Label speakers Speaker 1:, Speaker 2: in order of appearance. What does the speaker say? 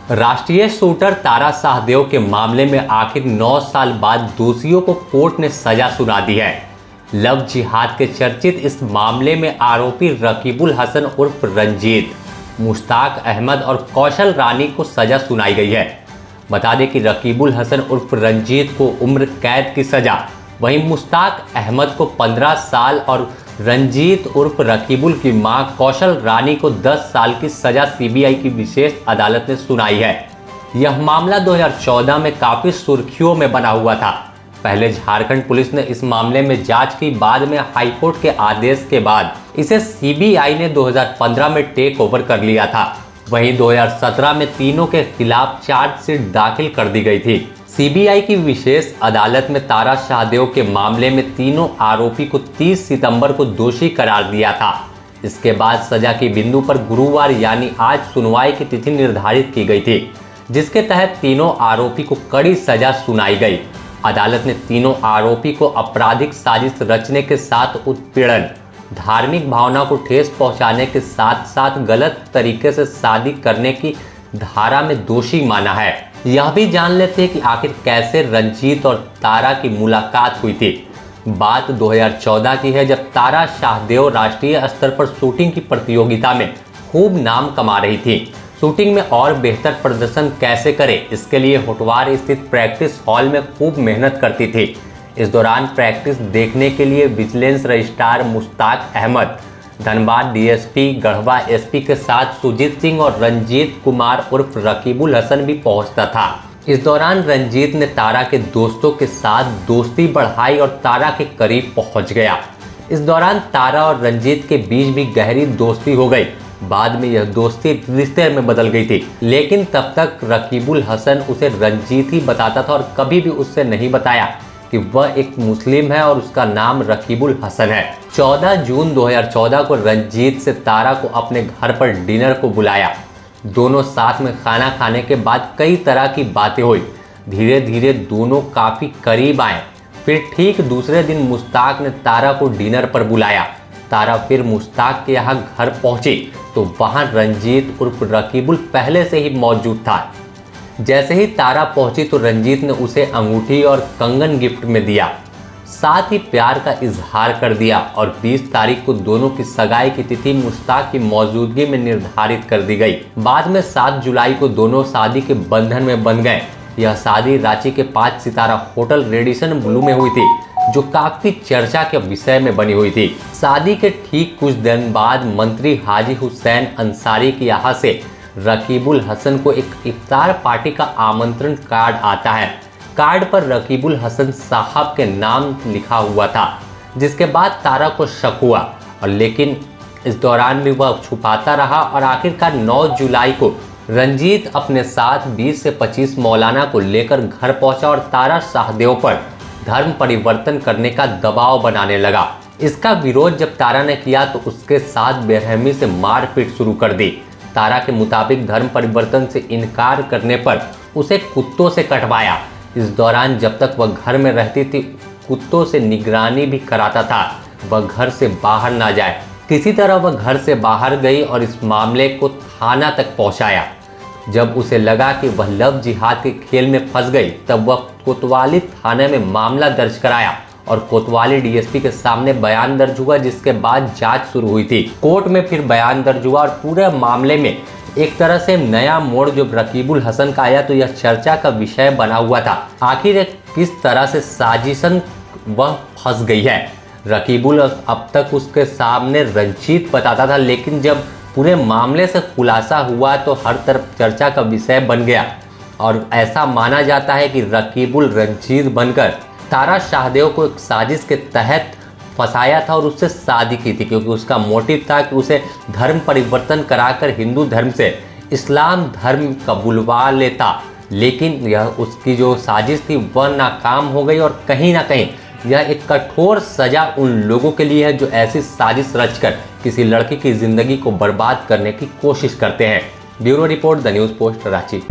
Speaker 1: राष्ट्रीय शूटर तारा शाहदेव के मामले में आखिर 9 साल बाद दोषियों को कोर्ट ने सजा सुना दी है। लव जिहाद के चर्चित इस मामले में आरोपी रकीबुल हसन उर्फ रंजीत, मुश्ताक अहमद और कौशल रानी को सजा सुनाई गई है। बता दें कि रकीबुल हसन उर्फ रंजीत को उम्र कैद की सजा, वहीं मुश्ताक अहमद को 15 साल और रंजीत उर्फ रकीबुल की मां कौशल रानी को 10 साल की सजा सीबीआई की विशेष अदालत ने सुनाई है। यह मामला 2014 में काफी सुर्खियों में बना हुआ था। पहले झारखंड पुलिस ने इस मामले में जांच की, बाद में हाईकोर्ट के आदेश के बाद इसे सीबीआई ने 2015 में टेक ओवर कर लिया था। वहीं 2017 में तीनों के खिलाफ चार्जशीट दाखिल कर दी गई थी। सीबीआई की विशेष अदालत में तारा शाहदेव के मामले में तीनों आरोपी को 30 सितंबर को दोषी करार दिया था। इसके बाद सजा की बिंदु पर गुरुवार यानी आज सुनवाई की तिथि निर्धारित की गई थी, जिसके तहत तीनों आरोपी को कड़ी सजा सुनाई गई। अदालत ने तीनों आरोपी को आपराधिक साजिश रचने के साथ उत्पीड़न, धार्मिक भावना को ठेस पहुंचाने के साथ साथ गलत तरीके से शादी करने की धारा में दोषी माना है। यह भी जान लेते हैं कि आखिर कैसे रंजीत और तारा की मुलाकात हुई थी। बात 2014 की है, जब तारा शाहदेव राष्ट्रीय स्तर पर शूटिंग की प्रतियोगिता में खूब नाम कमा रही थी। शूटिंग में और बेहतर प्रदर्शन कैसे करे, इसके लिए होटवार स्थित प्रैक्टिस हॉल में खूब मेहनत करती थी। इस दौरान प्रैक्टिस देखने के लिए vigilance registrar Mushtaq Ahmad, Dhanbad DSP, Garhwa SP के साथ सुजीत सिंह और रंजीत कुमार उर्फ रकीबुल हसन भी पहुंचता था। इस दौरान रंजीत ने तारा के दोस्तों के साथ दोस्ती बढ़ाई और तारा के करीब पहुंच गया। इस दौरान तारा और रंजीत के बीच भी गहरी दोस्ती हो गई। बाद में यह दोस्ती रिश्ते में बदल गई थी, लेकिन तब तक रकीबुल हसन उसे रंजीत ही बताता था और कभी भी उससे नहीं बताया कि वह एक मुस्लिम है और उसका नाम रकीबुल हसन है। 14 जून 2014 को रंजीत से तारा को अपने घर पर डिनर को बुलाया। दोनों साथ में खाना खाने के बाद कई तरह की बातें हुई। धीरे धीरे दोनों काफ़ी करीब आए। फिर ठीक दूसरे दिन मुश्ताक ने तारा को डिनर पर बुलाया। तारा फिर मुश्ताक के यहाँ घर पहुंची तो वहाँ रंजीत उर्फ रकीबुल पहले से ही मौजूद था। जैसे ही तारा पहुंची तो रंजीत ने उसे अंगूठी और कंगन गिफ्ट में दिया, साथ ही प्यार का इजहार कर दिया और 20 तारीख को दोनों की सगाई की तिथि मुश्ताक की मौजूदगी में निर्धारित कर दी गई। बाद में 7 जुलाई को दोनों शादी के बंधन में बंध गए। यह शादी रांची के 5 सितारा होटल रेडिसन ब्लू में हुई थी, जो काफी चर्चा के विषय में बनी हुई थी। शादी के ठीक कुछ दिन बाद मंत्री हाजी हुसैन अंसारी के यहाँ से रकीबुल हसन को एक इफ्तार पार्टी का आमंत्रण कार्ड आता है। कार्ड पर रकीबुल हसन साहब के नाम लिखा हुआ था, जिसके बाद तारा को शक हुआ और लेकिन इस दौरान भी वह छुपाता रहा और आखिरकार 9 जुलाई को रंजीत अपने साथ 20 से 25 मौलाना को लेकर घर पहुंचा और तारा शाहदेव पर धर्म परिवर्तन करने का दबाव बनाने लगा। इसका विरोध जब तारा ने किया तो उसके साथ बेरहमी से मारपीट शुरू कर दी। तारा के मुताबिक धर्म परिवर्तन से इनकार करने पर उसे कुत्तों से कटवाया। इस दौरान जब तक वह घर में रहती थी, कुत्तों से निगरानी भी कराता था, वह घर से बाहर ना जाए। किसी तरह वह घर से बाहर गई और इस मामले को थाना तक पहुंचाया। जब उसे लगा कि वह लव जिहाद के खेल में फंस गई, तब वह कोतवाली थाने में मामला दर्ज कराया और कोतवाली डीएसपी के सामने बयान दर्ज हुआ, जिसके बाद जांच शुरू हुई थी। कोर्ट में फिर बयान दर्ज हुआ और पूरे मामले में एक तरह से नया मोड़ जो रकीबुल हसन का आया तो यह चर्चा का विषय बना हुआ था। आखिर किस तरह से साजिशन वह फंस गई है। रकीबुल अब तक उसके सामने रंजीत बताता था, लेकिन जब पूरे मामले से खुलासा हुआ तो हर तरफ चर्चा का विषय बन गया और ऐसा माना जाता है कि रकीबुल रंजीत बनकर तारा शाहदेव को एक साजिश के तहत फंसाया था और उससे शादी की थी, क्योंकि उसका मोटिव था कि उसे धर्म परिवर्तन कराकर हिंदू धर्म से इस्लाम धर्म कबूलवा लेता। लेकिन यह उसकी जो साजिश थी वह नाकाम हो गई और कहीं ना कहीं यह एक कठोर सजा उन लोगों के लिए है जो ऐसी साजिश रचकर किसी लड़की की जिंदगी को बर्बाद करने की कोशिश करते हैं। Bureau report, the news post, Ranchi.